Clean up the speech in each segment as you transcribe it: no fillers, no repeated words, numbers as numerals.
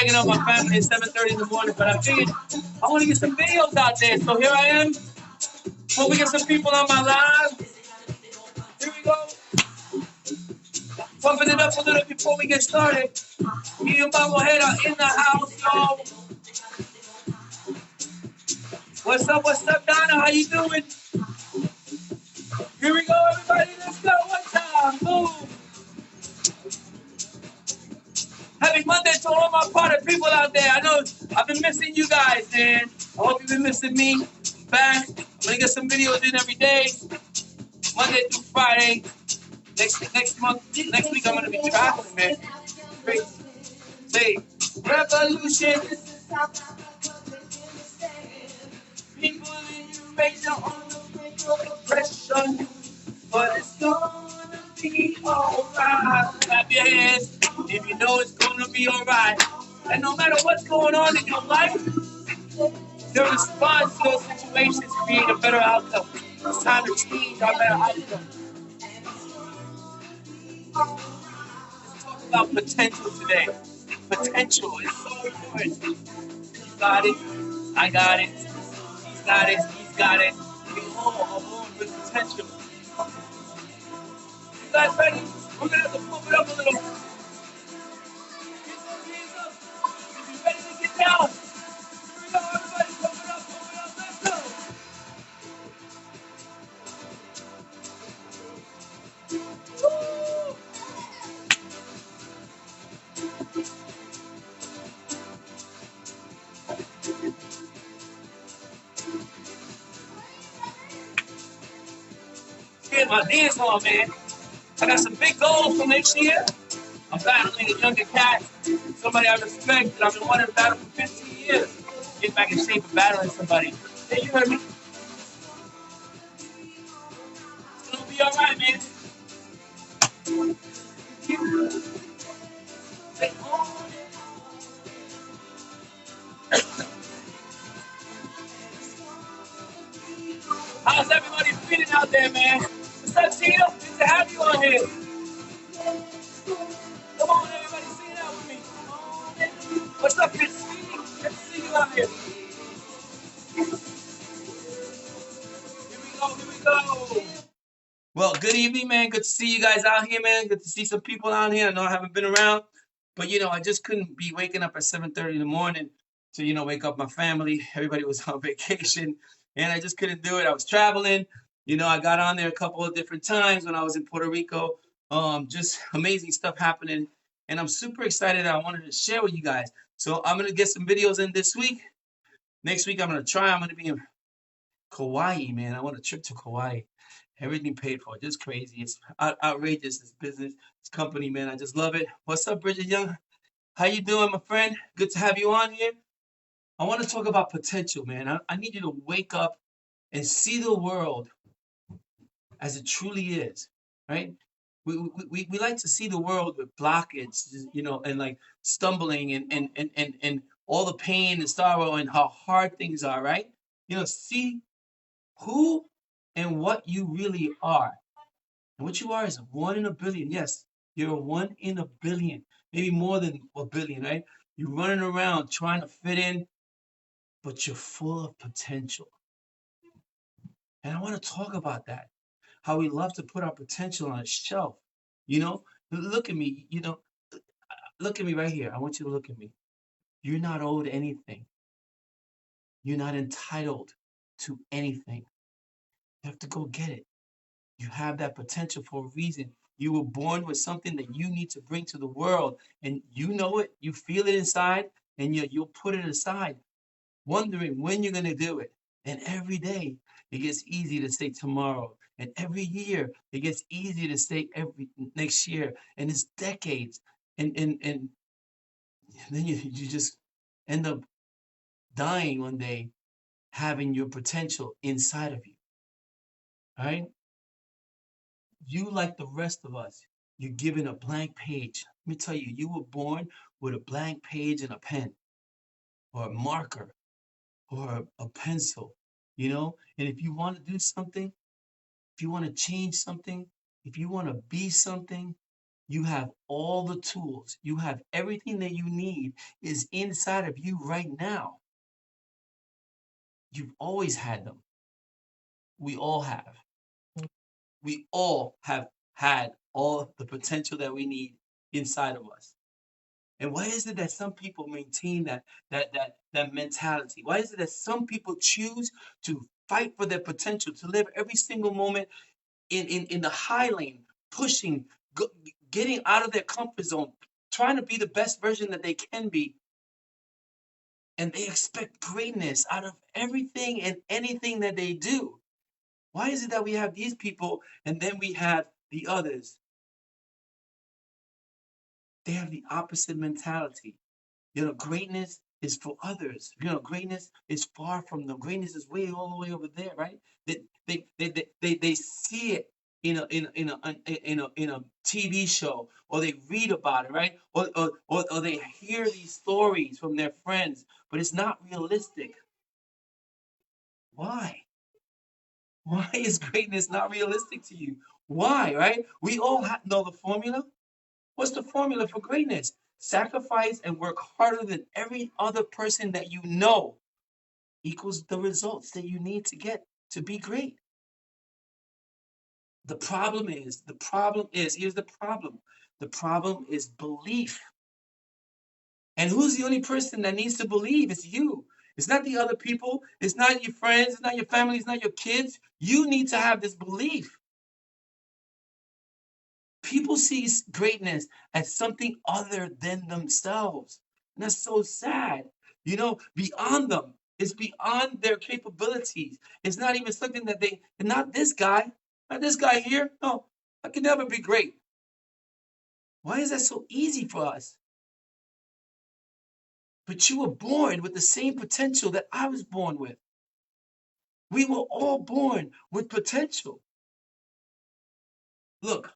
waking up my family at 7:30 in the morning, but I figured I want to get some videos out there. So here I am. Hope we get some people on my live. Here we go. Pumping it up a little before we get started. Me and Bubble Head are in the house, y'all. What's up, Donna? How you doing? Here we go, everybody. Let's go. One time. Boom. Happy Monday to all my party people out there. I know I've been missing you guys, man. I hope you've been missing me. Back. I'm going to get some videos in every day. Monday through Friday. Next week I'm going to be traveling, man. Crazy. Say, revolution. People in Eurasia on the brink of oppression. But it's gonna be alright. Clap your hands if you know it's gonna be alright. And no matter what's going on in your life, your response to those situations create a better outcome. It's time to change our better outcome. Let's talk about potential today. Potential is so important. You got it. I got it. He's got it. He's got it. We all are born with potential. You guys ready? We're gonna have to pump it up a little. Hands up. If you ready to get down, here we go, everybody. Pump it up, let's go. Woo! Get my dance on, man. I got some big goals for next year. I'm battling a younger cat, somebody I respect that I've been wanting to battle for 15 years. Get back in shape of battling somebody. Hey, you heard me? It's gonna be alright, man. How's everybody feeling out there, man? What's up, Tina? Good to have you on here. Come on, everybody, sing it out with me. What's up, Christine? Good to see you out here. Here we go. Well, good evening, man. Good to see you guys out here, man. Good to see some people out here. I know I haven't been around, but I just couldn't be waking up at 7:30 in the morning to, wake up my family. Everybody was on vacation, and I just couldn't do it. I was traveling. I got on there a couple of different times when I was in Puerto Rico. Just amazing stuff happening, and I'm super excited that I wanted to share with you guys. So I'm gonna get some videos in this week. Next week I'm gonna try. I'm gonna be in Kauai, man. I want a trip to Kauai. Everything paid for. Just crazy. It's outrageous. This business, this company, man. I just love it. What's up, Bridget Young? How you doing, my friend? Good to have you on here. I want to talk about potential, man. I need you to wake up and see the world as it truly is, right? We like to see the world with blockage, and like stumbling and all the pain and sorrow and how hard things are, right? See who and what you really are. And what you are is one in a billion. Yes, you're one in a billion, maybe more than a billion, right? You're running around trying to fit in, but you're full of potential. And I want to talk about that. How we love to put our potential on a shelf. Look at me, look at me right here. I want you to look at me. You're not owed anything. You're not entitled to anything. You have to go get it. You have that potential for a reason. You were born with something that you need to bring to the world, and you know it. You feel it inside, and you'll put it aside, wondering when you're going to do it. And every day, it gets easy to say tomorrow. And every year, it gets easy to say every next year. And it's decades. And then you just end up dying one day, having your potential inside of you. All right? You, like the rest of us, you're given a blank page. Let me tell you, you were born with a blank page and a pen or a marker or a pencil, And if you want to do something, if you want to change something, if you want to be something, You have all the tools. You have everything that you need is inside of you right now. You've always had them. We all have. We all have had all the potential that we need inside of us. And why is it that some people maintain that mentality? Why is it that some people choose to fight for their potential, to live every single moment in the high lane, pushing, go, getting out of their comfort zone, trying to be the best version that they can be, and they expect greatness out of everything and anything that they do? Why is it that we have these people and then we have the others? They have the opposite mentality. Greatness is for others. Greatness is far from them. Greatness is way all the way over there, right? They see it in a TV show, or they read about it, right? Or they hear these stories from their friends, but it's not realistic. Why? Why is greatness not realistic to you? Why, right? We all know the formula. What's the formula for greatness? Sacrifice and work harder than every other person that you know equals the results that you need to get to be great. Here's the problem. The problem is belief. And who's the only person that needs to believe? It's you. It's not the other people. It's not your friends. It's not your family. It's not your kids. You need to have this belief. People see greatness as something other than themselves. And that's so sad. Beyond them. It's beyond their capabilities. It's not even something that not this guy, here. No, I can never be great. Why is that so easy for us? But you were born with the same potential that I was born with. We were all born with potential. Look,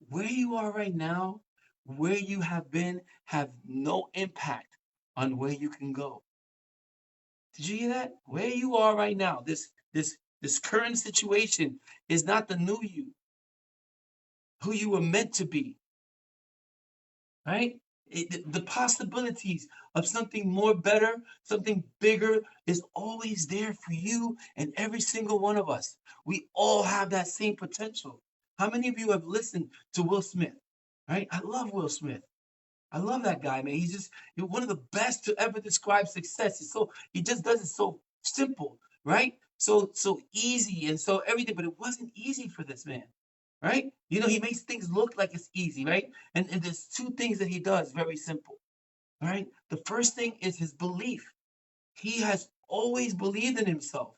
where you are right now, where you have been, have no impact on where you can go. Did you hear that? Where you are right now, this current situation is not the new you, who you were meant to be, right? The possibilities of something more better, something bigger is always there for you and every single one of us. We all have that same potential. How many of you have listened to Will Smith? Right? I love Will Smith. I love that guy, man. He's just one of the best to ever describe success. He just does it so simple, right? So easy and so everything, but it wasn't easy for this man, right? He makes things look like it's easy, right? And there's two things that he does very simple, right? The first thing is his belief. He has always believed in himself,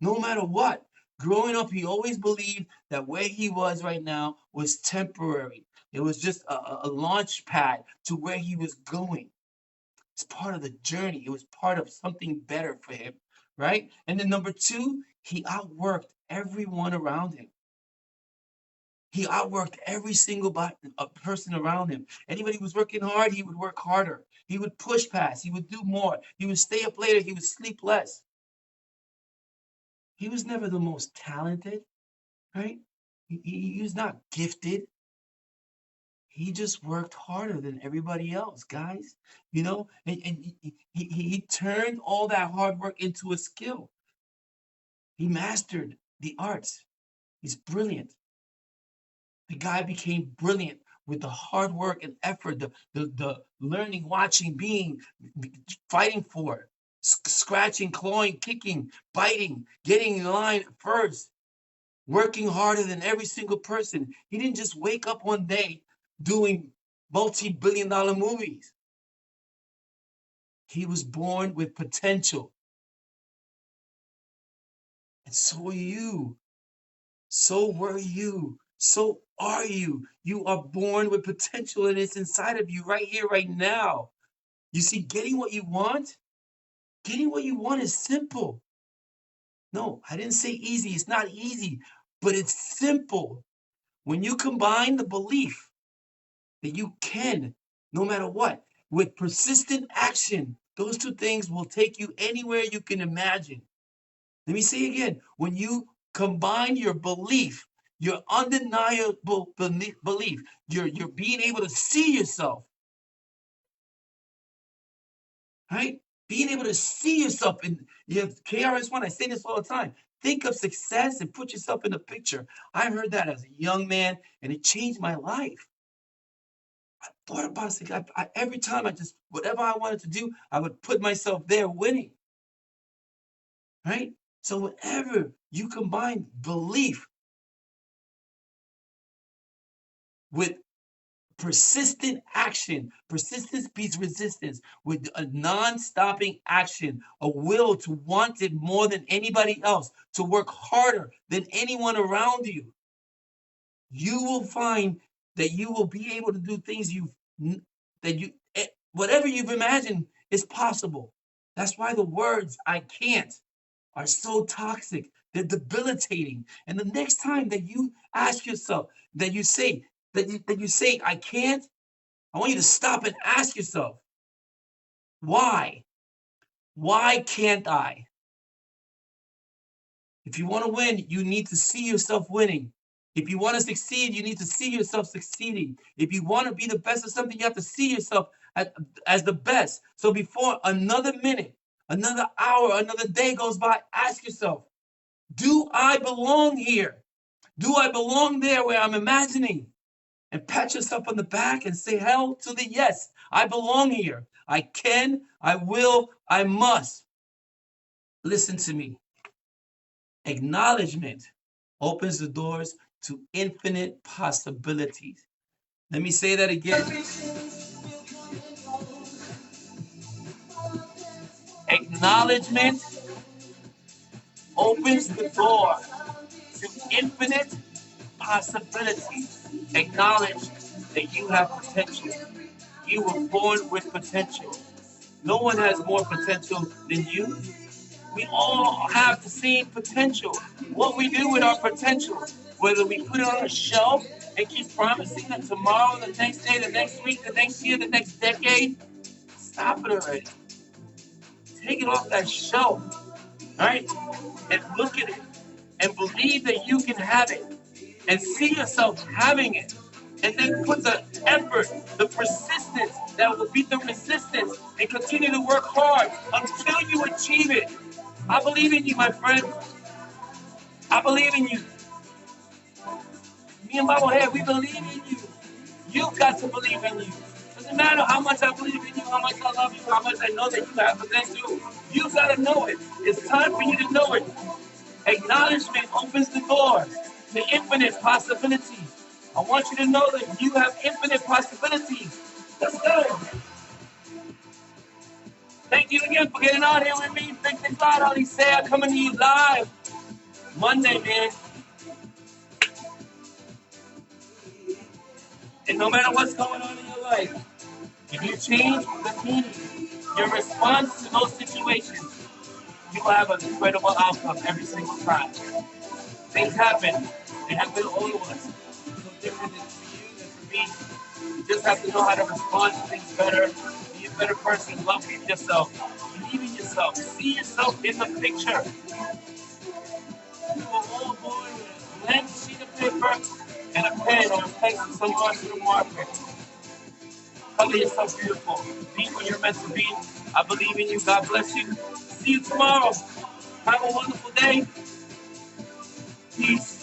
no matter what. Growing up, he always believed that where he was right now was temporary. It was just a launch pad to where he was going. It's part of the journey. It was part of something better for him, right? And then number two, he outworked everyone around him. He outworked every single person around him. Anybody who was working hard, he would work harder. He would push past. He would do more. He would stay up later. He would sleep less. He was never the most talented, right? He was not gifted. He just worked harder than everybody else, guys. And he turned all that hard work into a skill. He mastered the arts. He's brilliant. The guy became brilliant with the hard work and effort, the learning, watching, being, fighting for it, scratching, clawing, kicking, biting, getting in line first, working harder than every single person. He didn't just wake up one day doing multi-billion-dollar movies. He was born with potential. And so are you. So were you. So are you. You are born with potential and it's inside of you right here, right now. You see, getting what you want is simple. No, I didn't say easy. It's not easy, but it's simple. When you combine the belief that you can, no matter what, with persistent action, those two things will take you anywhere you can imagine. Let me say again, when you combine your belief Your undeniable belief. You're being able to see yourself, right? Being able to see yourself in your KRS-One. I say this all the time. Think of success and put yourself in the picture. I heard that as a young man, and it changed my life. I thought about it. Every time whatever I wanted to do, I would put myself there winning, right? So whenever you combine belief with persistent action, persistence beats resistance, with a non-stopping action, a will to want it more than anybody else, to work harder than anyone around you, you will find that you will be able to do things whatever you've imagined is possible. That's why the words "I can't" are so toxic. They're debilitating. And the next time that you ask yourself, that you say, "I can't," I want you to stop and ask yourself, why? Why can't I? If you want to win, you need to see yourself winning. If you want to succeed, you need to see yourself succeeding. If you want to be the best of something, you have to see yourself as the best. So before another minute, another hour, another day goes by, ask yourself, do I belong here? Do I belong there where I'm imagining? And pat yourself on the back and say, hell to the yes. I belong here. I can, I will, I must. Listen to me. Acknowledgement opens the doors to infinite possibilities. Let me say that again. Acknowledgement opens the door to infinite possibilities. Acknowledge that you have potential. You were born with potential. No one has more potential than you. We all have the same potential. What we do with our potential, whether we put it on a shelf and keep promising that tomorrow, the next day, the next week, the next year, the next decade, stop it already. Take it off that shelf, right? And look at it and believe that you can have it and see yourself having it. And then put the effort, the persistence that will beat the resistance and continue to work hard until you achieve it. I believe in you, my friend. I believe in you. Me and Bobblehead, we believe in you. You've got to believe in you. Doesn't matter how much I believe in you, how much I love you, how much I know that you have potential. You've got to know it. It's time for you to know it. Acknowledgement opens the door to infinite possibilities. I want you to know that you have infinite possibilities. Let's go. Thank you again for getting on here with me. Big Thing Cloud, Ali Say, coming to you live Monday, man. And no matter what's going on in your life, if you change the meaning, your response to those situations, you will have an incredible outcome every single time. Things happen. They happen to all of us. It's no different than for you than for me. You just have to know how to respond to things better. Be a better person. Love yourself. Believe in yourself. See yourself in the picture. You were all born with a blank sheet of paper and a pen or a pencil somewhere to the marker. Color yourself beautiful. Be what you're meant to be. I believe in you. God bless you. See you tomorrow. Have a wonderful day. Peace.